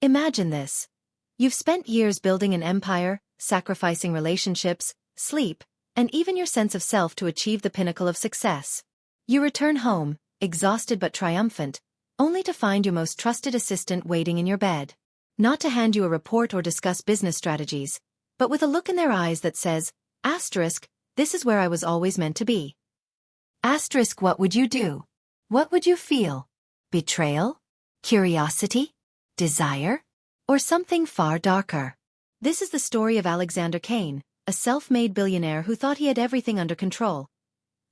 Imagine this. You've spent years building an empire, sacrificing relationships, sleep, and even your sense of self to achieve the pinnacle of success. You return home, exhausted but triumphant, only to find your most trusted assistant waiting in your bed. Not to hand you a report or discuss business strategies, but with a look in their eyes that says, asterisk, this is where I was always meant to be. Asterisk, what would you do? What would you feel? Betrayal? Curiosity? Desire? Or something far darker? This is the story of Alexander Kane, a self-made billionaire who thought he had everything under control,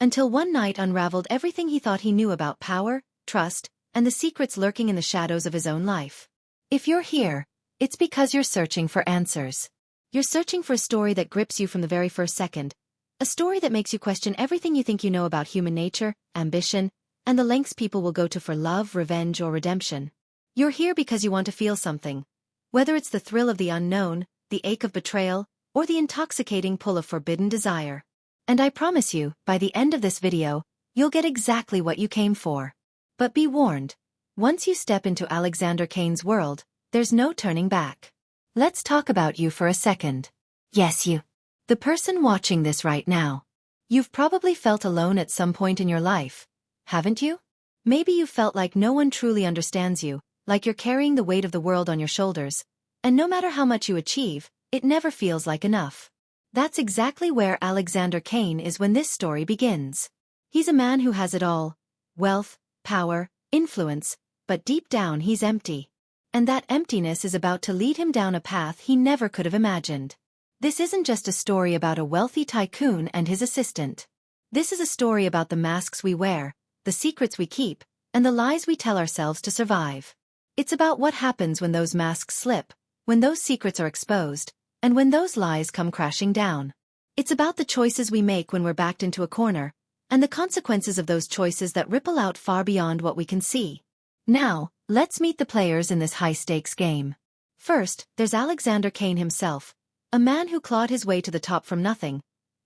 until one night unraveled everything he thought he knew about power, trust, and the secrets lurking in the shadows of his own life. If you're here, it's because you're searching for answers. You're searching for a story that grips you from the very first second, a story that makes you question everything you think you know about human nature, ambition, and the lengths people will go to for love, revenge, or redemption. You're here because you want to feel something, whether it's the thrill of the unknown, the ache of betrayal, or the intoxicating pull of forbidden desire. And I promise you, by the end of this video, you'll get exactly what you came for. But be warned, once you step into Alexander Kane's world, there's no turning back. Let's talk about you for a second. Yes, you. The person watching this right now. You've probably felt alone at some point in your life, haven't you? Maybe you felt like no one truly understands you, like you're carrying the weight of the world on your shoulders, and no matter how much you achieve, it never feels like enough. That's exactly where Alexander Kane is when this story begins. He's a man who has it all: wealth, power, influence, but deep down he's empty. And that emptiness is about to lead him down a path he never could have imagined. This isn't just a story about a wealthy tycoon and his assistant. This is a story about the masks we wear, the secrets we keep, and the lies we tell ourselves to survive. It's about what happens when those masks slip, when those secrets are exposed, and when those lies come crashing down. It's about the choices we make when we're backed into a corner, and the consequences of those choices that ripple out far beyond what we can see. Now, let's meet the players in this high-stakes game. First, there's Alexander Kane himself, a man who clawed his way to the top from nothing,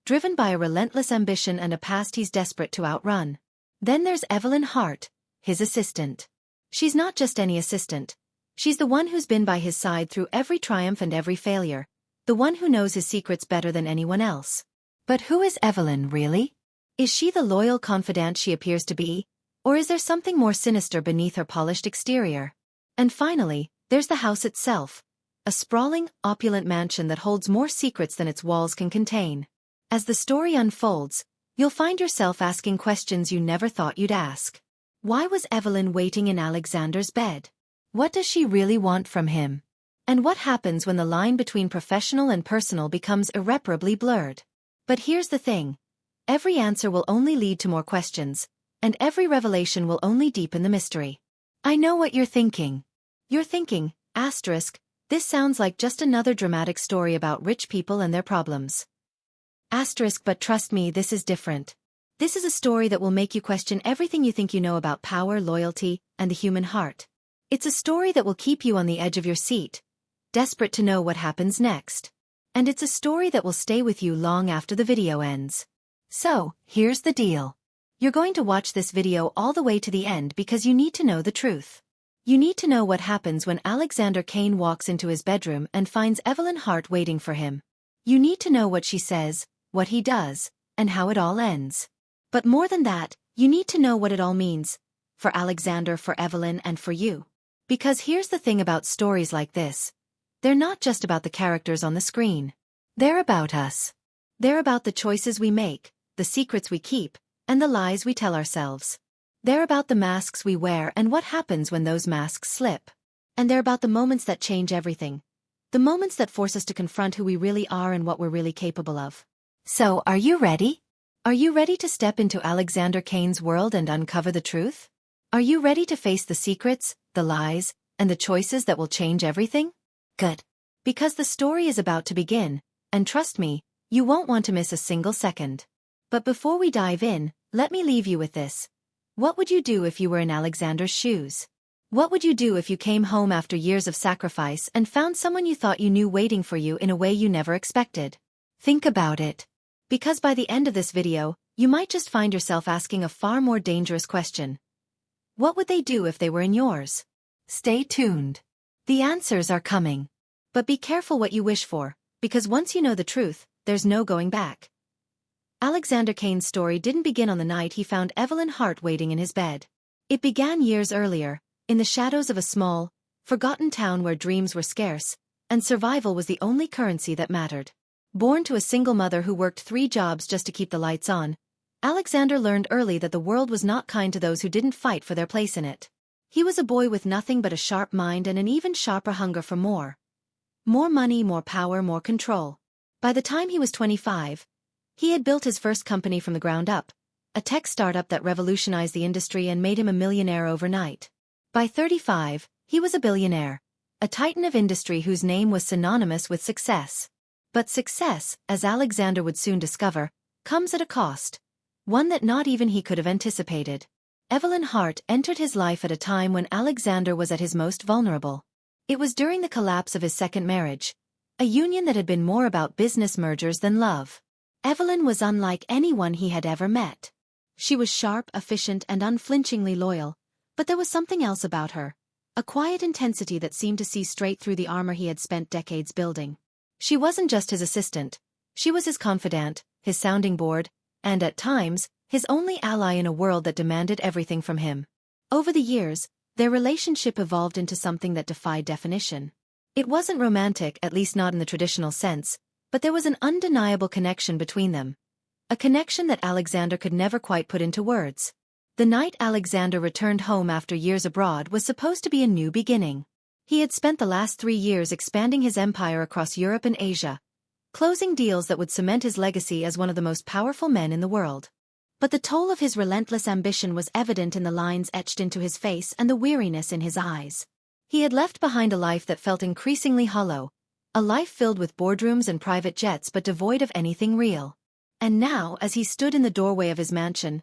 driven by a relentless ambition and a past he's desperate to outrun. Then there's Evelyn Hart, his assistant. She's not just any assistant. She's the one who's been by his side through every triumph and every failure, the one who knows his secrets better than anyone else. But who is Evelyn, really? Is she the loyal confidant she appears to be, or is there something more sinister beneath her polished exterior? And finally, there's the house itself, a sprawling, opulent mansion that holds more secrets than its walls can contain. As the story unfolds, you'll find yourself asking questions you never thought you'd ask. Why was Evelyn waiting in Alexander's bed? What does she really want from him? And what happens when the line between professional and personal becomes irreparably blurred? But here's the thing. Every answer will only lead to more questions, and every revelation will only deepen the mystery. I know what you're thinking. You're thinking, asterisk, this sounds like just another dramatic story about rich people and their problems. Asterisk, but trust me, this is different. This is a story that will make you question everything you think you know about power, loyalty, and the human heart. It's a story that will keep you on the edge of your seat, desperate to know what happens next. And it's a story that will stay with you long after the video ends. So, here's the deal. You're going to watch this video all the way to the end because you need to know the truth. You need to know what happens when Alexander Kane walks into his bedroom and finds Evelyn Hart waiting for him. You need to know what she says, what he does, and how it all ends. But more than that, you need to know what it all means, for Alexander, for Evelyn, and for you. Because here's the thing about stories like this. They're not just about the characters on the screen. They're about us. They're about the choices we make, the secrets we keep, and the lies we tell ourselves. They're about the masks we wear and what happens when those masks slip. And they're about the moments that change everything. The moments that force us to confront who we really are and what we're really capable of. So, are you ready? Are you ready to step into Alexander Kane's world and uncover the truth? Are you ready to face the secrets, the lies, and the choices that will change everything? Good. Because the story is about to begin, and trust me, you won't want to miss a single second. But before we dive in, let me leave you with this. What would you do if you were in Alexander's shoes? What would you do if you came home after years of sacrifice and found someone you thought you knew waiting for you in a way you never expected? Think about it. Because by the end of this video, you might just find yourself asking a far more dangerous question. What would they do if they were in yours? Stay tuned. The answers are coming. But be careful what you wish for, because once you know the truth, there's no going back. Alexander Kane's story didn't begin on the night he found Evelyn Hart waiting in his bed. It began years earlier, in the shadows of a small, forgotten town where dreams were scarce, and survival was the only currency that mattered. Born to a single mother who worked 3 jobs just to keep the lights on, Alexander learned early that the world was not kind to those who didn't fight for their place in it. He was a boy with nothing but a sharp mind and an even sharper hunger for more. More money, more power, more control. By the time he was 25, he had built his first company from the ground up, a tech startup that revolutionized the industry and made him a millionaire overnight. By 35, he was a billionaire, a titan of industry whose name was synonymous with success. But success, as Alexander would soon discover, comes at a cost, one that not even he could have anticipated. Evelyn Hart entered his life at a time when Alexander was at his most vulnerable. It was during the collapse of his second marriage, a union that had been more about business mergers than love. Evelyn was unlike anyone he had ever met. She was sharp, efficient, and unflinchingly loyal, but there was something else about her, a quiet intensity that seemed to see straight through the armor he had spent decades building. She wasn't just his assistant, she was his confidant, his sounding board, and at times, his only ally in a world that demanded everything from him. Over the years, their relationship evolved into something that defied definition. It wasn't romantic, at least not in the traditional sense, but there was an undeniable connection between them. A connection that Alexander could never quite put into words. The night Alexander returned home after years abroad was supposed to be a new beginning. He had spent the last 3 years expanding his empire across Europe and Asia, closing deals that would cement his legacy as one of the most powerful men in the world. But the toll of his relentless ambition was evident in the lines etched into his face and the weariness in his eyes. He had left behind a life that felt increasingly hollow, a life filled with boardrooms and private jets but devoid of anything real. And now, as he stood in the doorway of his mansion,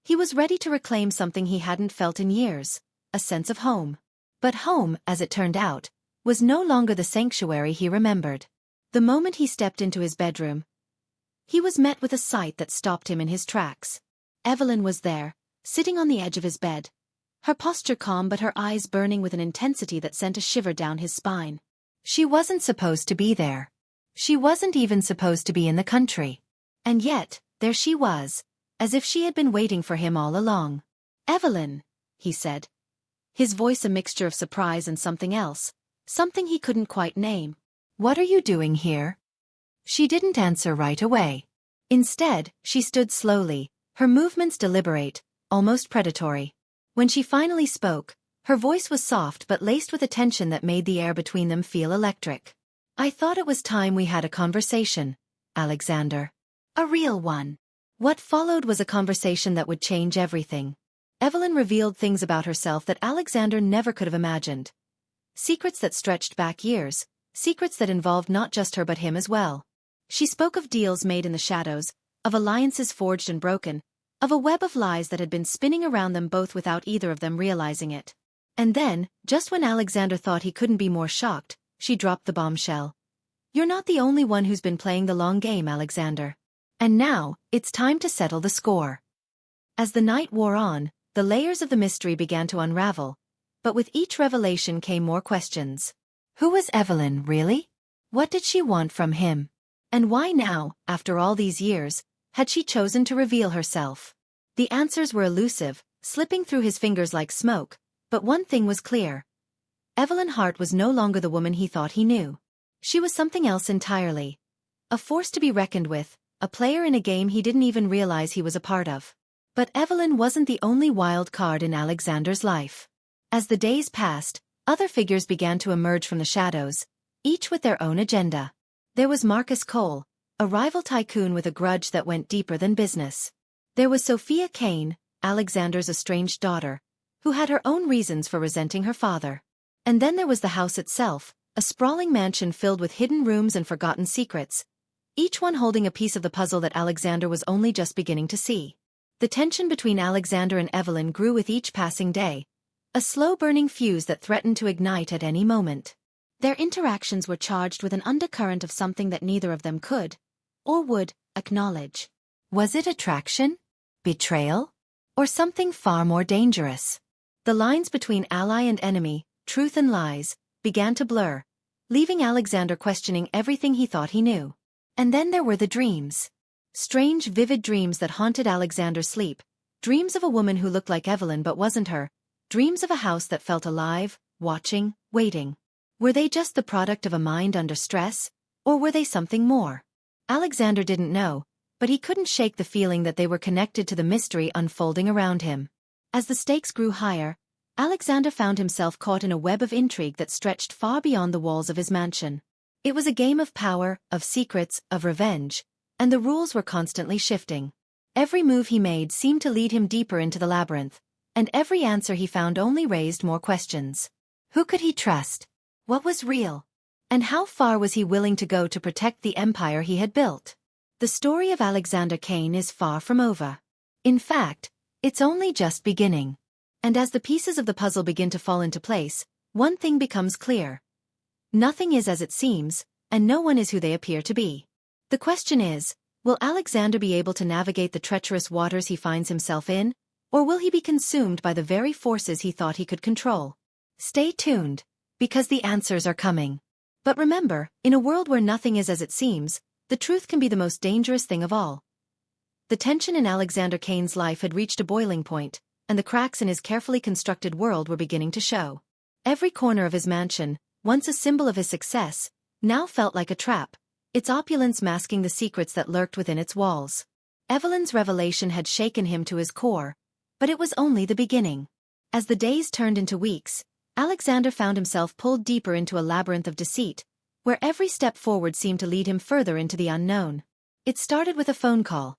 he was ready to reclaim something he hadn't felt in years, a sense of home. But home, as it turned out, was no longer the sanctuary he remembered. The moment he stepped into his bedroom, he was met with a sight that stopped him in his tracks. Evelyn was there, sitting on the edge of his bed, her posture calm but her eyes burning with an intensity that sent a shiver down his spine. She wasn't supposed to be there. She wasn't even supposed to be in the country. And yet, there she was, as if she had been waiting for him all along. "Evelyn," he said, his voice a mixture of surprise and something else, something he couldn't quite name. "What are you doing here?" She didn't answer right away. Instead, she stood slowly, her movements deliberate, almost predatory. When she finally spoke, her voice was soft but laced with a tension that made the air between them feel electric. "I thought it was time we had a conversation, Alexander. A real one." What followed was a conversation that would change everything. Evelyn revealed things about herself that Alexander never could have imagined. Secrets that stretched back years, secrets that involved not just her but him as well. She spoke of deals made in the shadows, of alliances forged and broken, of a web of lies that had been spinning around them both without either of them realizing it. And then, just when Alexander thought he couldn't be more shocked, she dropped the bombshell. "You're not the only one who's been playing the long game, Alexander. And now, it's time to settle the score." As the night wore on, the layers of the mystery began to unravel, but with each revelation came more questions. Who was Evelyn, really? What did she want from him? And why now, after all these years, had she chosen to reveal herself? The answers were elusive, slipping through his fingers like smoke, but one thing was clear. Evelyn Hart was no longer the woman he thought he knew. She was something else entirely. A force to be reckoned with, a player in a game he didn't even realize he was a part of. But Evelyn wasn't the only wild card in Alexander's life. As the days passed, other figures began to emerge from the shadows, each with their own agenda. There was Marcus Cole, a rival tycoon with a grudge that went deeper than business. There was Sophia Kane, Alexander's estranged daughter, who had her own reasons for resenting her father. And then there was the house itself, a sprawling mansion filled with hidden rooms and forgotten secrets, each one holding a piece of the puzzle that Alexander was only just beginning to see. The tension between Alexander and Evelyn grew with each passing day, a slow-burning fuse that threatened to ignite at any moment. Their interactions were charged with an undercurrent of something that neither of them could, or would, acknowledge. Was it attraction? Betrayal? Or something far more dangerous? The lines between ally and enemy, truth and lies, began to blur, leaving Alexander questioning everything he thought he knew. And then there were the dreams. Strange, vivid dreams that haunted Alexander's sleep. Dreams of a woman who looked like Evelyn but wasn't her. Dreams of a house that felt alive, watching, waiting. Were they just the product of a mind under stress, or were they something more? Alexander didn't know, but he couldn't shake the feeling that they were connected to the mystery unfolding around him. As the stakes grew higher, Alexander found himself caught in a web of intrigue that stretched far beyond the walls of his mansion. It was a game of power, of secrets, of revenge, and the rules were constantly shifting. Every move he made seemed to lead him deeper into the labyrinth, and every answer he found only raised more questions. Who could he trust? What was real? And how far was he willing to go to protect the empire he had built? The story of Alexander Kane is far from over. In fact, it's only just beginning. And as the pieces of the puzzle begin to fall into place, one thing becomes clear. Nothing is as it seems, and no one is who they appear to be. The question is, will Alexander be able to navigate the treacherous waters he finds himself in, or will he be consumed by the very forces he thought he could control? Stay tuned, because the answers are coming. But remember, in a world where nothing is as it seems, the truth can be the most dangerous thing of all. The tension in Alexander Kane's life had reached a boiling point, and the cracks in his carefully constructed world were beginning to show. Every corner of his mansion, once a symbol of his success, now felt like a trap, its opulence masking the secrets that lurked within its walls. Evelyn's revelation had shaken him to his core, but it was only the beginning. As the days turned into weeks, Alexander found himself pulled deeper into a labyrinth of deceit, where every step forward seemed to lead him further into the unknown. It started with a phone call,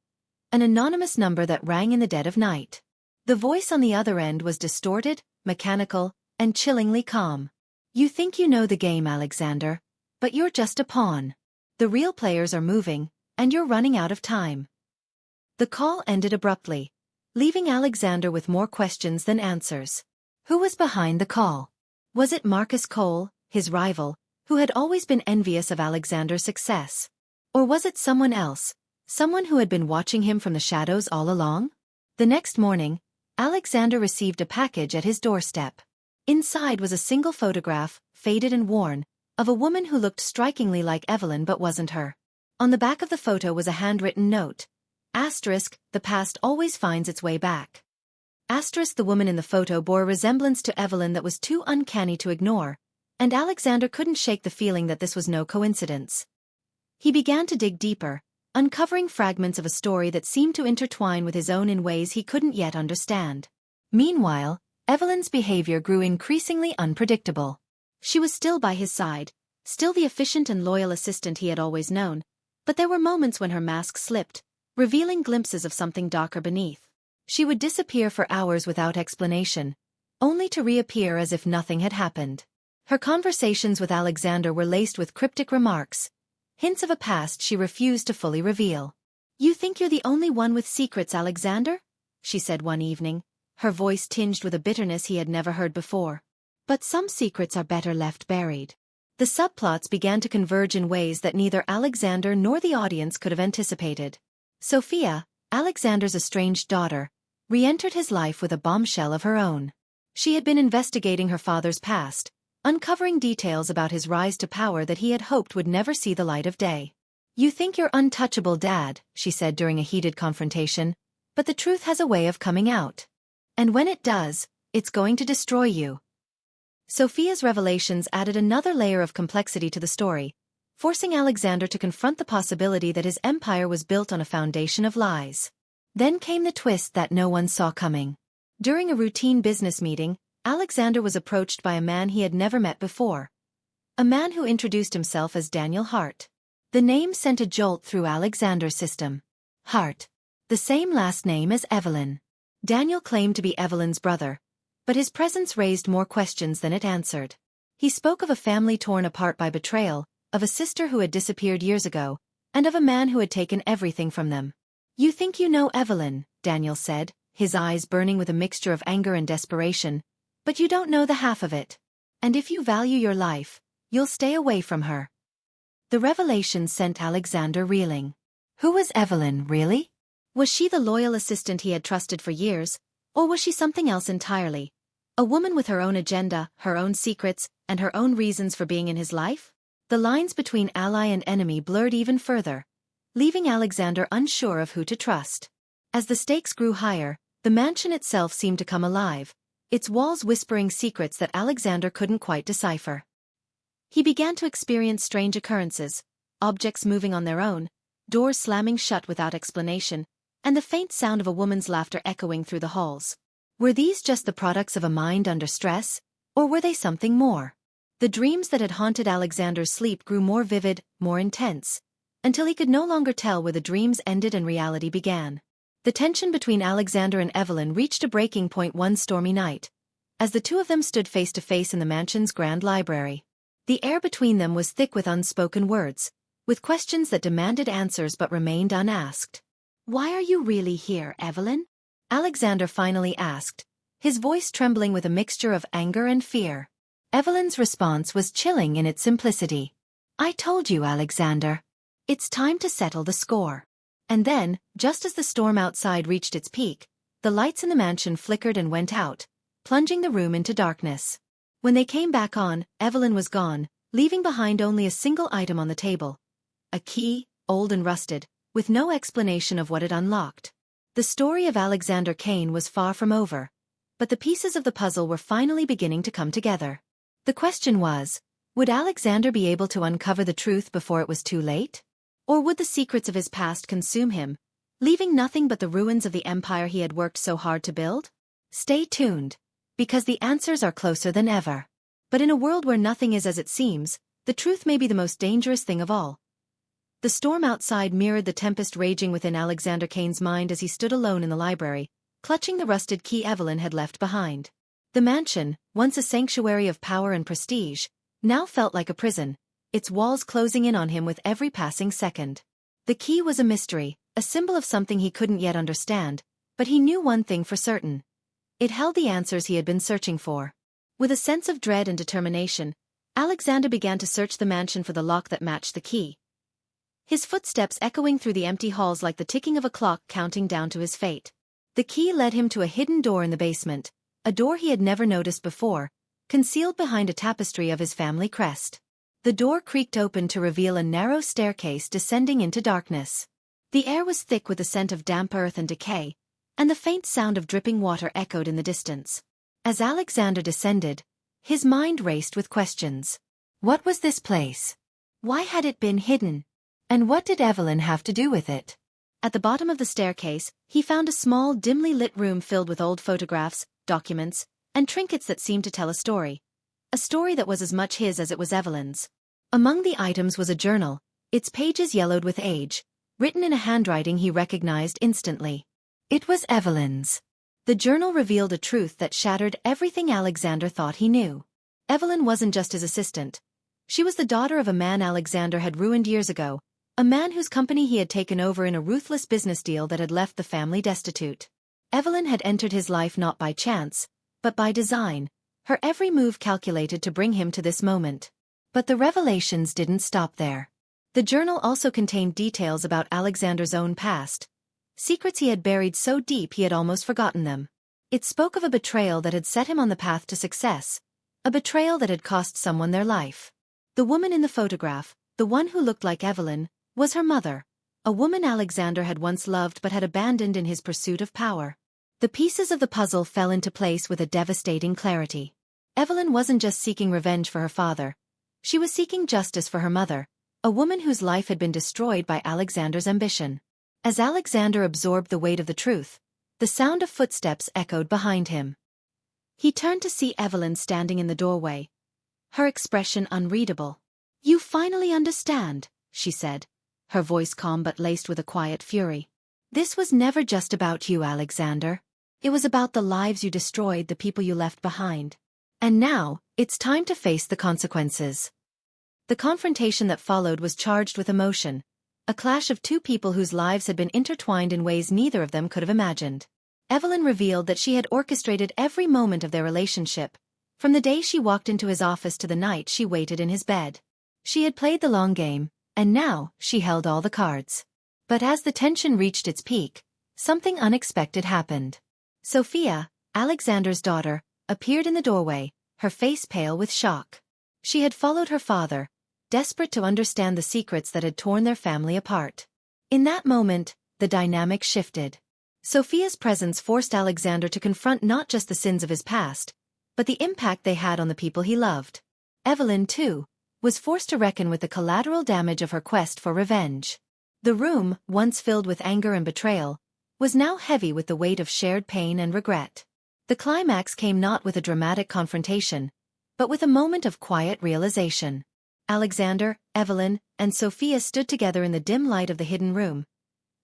an anonymous number that rang in the dead of night. The voice on the other end was distorted, mechanical, and chillingly calm. "You think you know the game, Alexander, but you're just a pawn. The real players are moving, and you're running out of time." The call ended abruptly, leaving Alexander with more questions than answers. Who was behind the call? Was it Marcus Cole, his rival, who had always been envious of Alexander's success? Or was it someone else, someone who had been watching him from the shadows all along? The next morning, Alexander received a package at his doorstep. Inside was a single photograph, faded and worn, of a woman who looked strikingly like Evelyn but wasn't her. On the back of the photo was a handwritten note. Asterisk, the past always finds its way back. Asterisk, the woman in the photo bore a resemblance to Evelyn that was too uncanny to ignore, and Alexander couldn't shake the feeling that this was no coincidence. He began to dig deeper, uncovering fragments of a story that seemed to intertwine with his own in ways he couldn't yet understand. Meanwhile, Evelyn's behavior grew increasingly unpredictable. She was still by his side, still the efficient and loyal assistant he had always known, but there were moments when her mask slipped, revealing glimpses of something darker beneath. She would disappear for hours without explanation, only to reappear as if nothing had happened. Her conversations with Alexander were laced with cryptic remarks, hints of a past she refused to fully reveal. "You think you're the only one with secrets, Alexander?" she said one evening, her voice tinged with a bitterness he had never heard before. "But some secrets are better left buried." The subplots began to converge in ways that neither Alexander nor the audience could have anticipated. Sophia, Alexander's estranged daughter, re-entered his life with a bombshell of her own. She had been investigating her father's past, uncovering details about his rise to power that he had hoped would never see the light of day. "You think you're untouchable, Dad," she said during a heated confrontation, "but the truth has a way of coming out. And when it does, it's going to destroy you." Sophia's revelations added another layer of complexity to the story, forcing Alexander to confront the possibility that his empire was built on a foundation of lies. Then came the twist that no one saw coming. During a routine business meeting, Alexander was approached by a man he had never met before. A man who introduced himself as Daniel Hart. The name sent a jolt through Alexander's system. Hart. The same last name as Evelyn. Daniel claimed to be Evelyn's brother, but his presence raised more questions than it answered. He spoke of a family torn apart by betrayal, of a sister who had disappeared years ago, and of a man who had taken everything from them. "You think you know Evelyn," Daniel said, his eyes burning with a mixture of anger and desperation, "but you don't know the half of it. And if you value your life, you'll stay away from her." The revelation sent Alexander reeling. Who was Evelyn, really? Was she the loyal assistant he had trusted for years, or was she something else entirely? A woman with her own agenda, her own secrets, and her own reasons for being in his life? The lines between ally and enemy blurred even further, leaving Alexander unsure of who to trust. As the stakes grew higher, the mansion itself seemed to come alive, its walls whispering secrets that Alexander couldn't quite decipher. He began to experience strange occurrences, objects moving on their own, doors slamming shut without explanation, and the faint sound of a woman's laughter echoing through the halls. Were these just the products of a mind under stress, or were they something more? The dreams that had haunted Alexander's sleep grew more vivid, more intense, until he could no longer tell where the dreams ended and reality began. The tension between Alexander and Evelyn reached a breaking point one stormy night, as the two of them stood face to face in the mansion's grand library. The air between them was thick with unspoken words, with questions that demanded answers but remained unasked. "Why are you really here, Evelyn?" Alexander finally asked, his voice trembling with a mixture of anger and fear. Evelyn's response was chilling in its simplicity. "I told you, Alexander. It's time to settle the score." And then, just as the storm outside reached its peak, the lights in the mansion flickered and went out, plunging the room into darkness. When they came back on, Evelyn was gone, leaving behind only a single item on the table. A key, old and rusted, with no explanation of what it unlocked. The story of Alexander Kane was far from over, but the pieces of the puzzle were finally beginning to come together. The question was, would Alexander be able to uncover the truth before it was too late? Or would the secrets of his past consume him, leaving nothing but the ruins of the empire he had worked so hard to build? Stay tuned, because the answers are closer than ever. But in a world where nothing is as it seems, the truth may be the most dangerous thing of all. The storm outside mirrored the tempest raging within Alexander Kane's mind as he stood alone in the library, clutching the rusted key Evelyn had left behind. The mansion, once a sanctuary of power and prestige, now felt like a prison, its walls closing in on him with every passing second. The key was a mystery, a symbol of something he couldn't yet understand, but he knew one thing for certain. It held the answers he had been searching for. With a sense of dread and determination, Alexander began to search the mansion for the lock that matched the key. His footsteps echoing through the empty halls like the ticking of a clock counting down to his fate. The key led him to a hidden door in the basement, a door he had never noticed before, concealed behind a tapestry of his family crest. The door creaked open to reveal a narrow staircase descending into darkness. The air was thick with the scent of damp earth and decay, and the faint sound of dripping water echoed in the distance. As Alexander descended, his mind raced with questions. What was this place? Why had it been hidden? And what did Evelyn have to do with it? At the bottom of the staircase, he found a small, dimly lit room filled with old photographs, documents, and trinkets that seemed to tell a story that was as much his as it was Evelyn's. Among the items was a journal, its pages yellowed with age, written in a handwriting he recognized instantly. It was Evelyn's. The journal revealed a truth that shattered everything Alexander thought he knew. Evelyn wasn't just his assistant. She was the daughter of a man Alexander had ruined years ago, a man whose company he had taken over in a ruthless business deal that had left the family destitute. Evelyn had entered his life not by chance, but by design, her every move calculated to bring him to this moment. But the revelations didn't stop there. The journal also contained details about Alexander's own past, secrets he had buried so deep he had almost forgotten them. It spoke of a betrayal that had set him on the path to success, a betrayal that had cost someone their life. The woman in the photograph, the one who looked like Evelyn, was her mother, a woman Alexander had once loved but had abandoned in his pursuit of power. The pieces of the puzzle fell into place with a devastating clarity. Evelyn wasn't just seeking revenge for her father. She was seeking justice for her mother, a woman whose life had been destroyed by Alexander's ambition. As Alexander absorbed the weight of the truth, the sound of footsteps echoed behind him. He turned to see Evelyn standing in the doorway, her expression unreadable. "You finally understand," she said, her voice calm but laced with a quiet fury. "This was never just about you, Alexander. It was about the lives you destroyed, the people you left behind. And now, it's time to face the consequences." The confrontation that followed was charged with emotion, a clash of two people whose lives had been intertwined in ways neither of them could have imagined. Evelyn revealed that she had orchestrated every moment of their relationship, from the day she walked into his office to the night she waited in his bed. She had played the long game, and now she held all the cards. But as the tension reached its peak, something unexpected happened. Sophia, Alexander's daughter, appeared in the doorway, her face pale with shock. She had followed her father, desperate to understand the secrets that had torn their family apart. In that moment, the dynamic shifted. Sophia's presence forced Alexander to confront not just the sins of his past, but the impact they had on the people he loved. Evelyn, too, was forced to reckon with the collateral damage of her quest for revenge. The room, once filled with anger and betrayal, was now heavy with the weight of shared pain and regret. The climax came not with a dramatic confrontation, but with a moment of quiet realization. Alexander, Evelyn, and Sophia stood together in the dim light of the hidden room,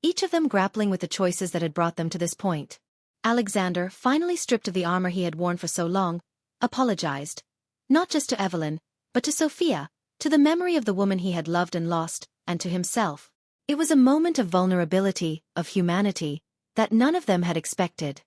each of them grappling with the choices that had brought them to this point. Alexander, finally stripped of the armor he had worn for so long, apologized, not just to Evelyn, but to Sophia, to the memory of the woman he had loved and lost, and to himself. It was a moment of vulnerability, of humanity, that none of them had expected.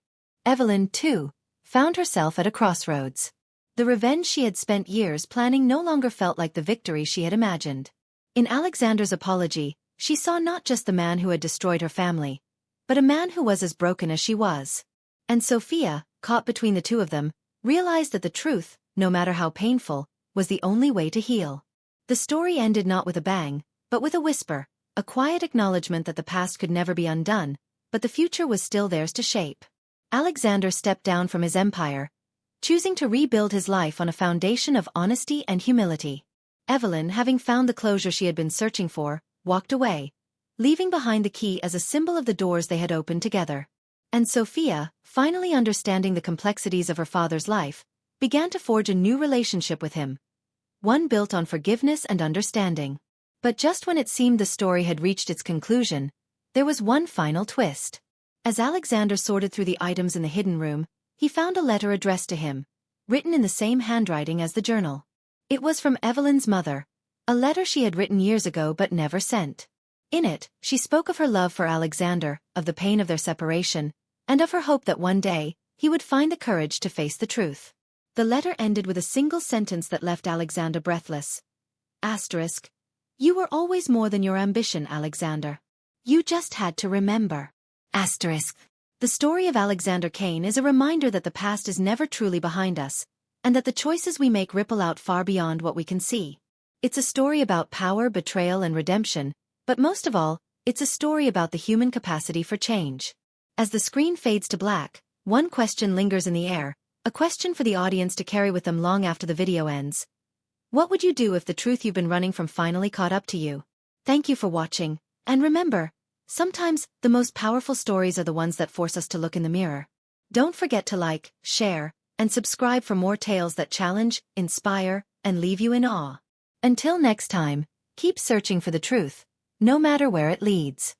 Evelyn, too, found herself at a crossroads. The revenge she had spent years planning no longer felt like the victory she had imagined. In Alexander's apology, she saw not just the man who had destroyed her family, but a man who was as broken as she was. And Sophia, caught between the two of them, realized that the truth, no matter how painful, was the only way to heal. The story ended not with a bang, but with a whisper, a quiet acknowledgement that the past could never be undone, but the future was still theirs to shape. Alexander stepped down from his empire, choosing to rebuild his life on a foundation of honesty and humility. Evelyn, having found the closure she had been searching for, walked away, leaving behind the key as a symbol of the doors they had opened together. And Sophia, finally understanding the complexities of her father's life, began to forge a new relationship with him, one built on forgiveness and understanding. But just when it seemed the story had reached its conclusion, there was one final twist. As Alexander sorted through the items in the hidden room, he found a letter addressed to him, written in the same handwriting as the journal. It was from Evelyn's mother, a letter she had written years ago but never sent. In it, she spoke of her love for Alexander, of the pain of their separation, and of her hope that one day, he would find the courage to face the truth. The letter ended with a single sentence that left Alexander breathless. Asterisk. You were always more than your ambition, Alexander. You just had to remember. Asterisk. The story of Alexander Kane is a reminder that the past is never truly behind us, and that the choices we make ripple out far beyond what we can see. It's a story about power, betrayal, and redemption, but most of all, it's a story about the human capacity for change. As the screen fades to black, one question lingers in the air, a question for the audience to carry with them long after the video ends. What would you do if the truth you've been running from finally caught up to you? Thank you for watching, and remember, sometimes the most powerful stories are the ones that force us to look in the mirror. Don't forget to like, share, and subscribe for more tales that challenge, inspire, and leave you in awe. Until next time, keep searching for the truth, no matter where it leads.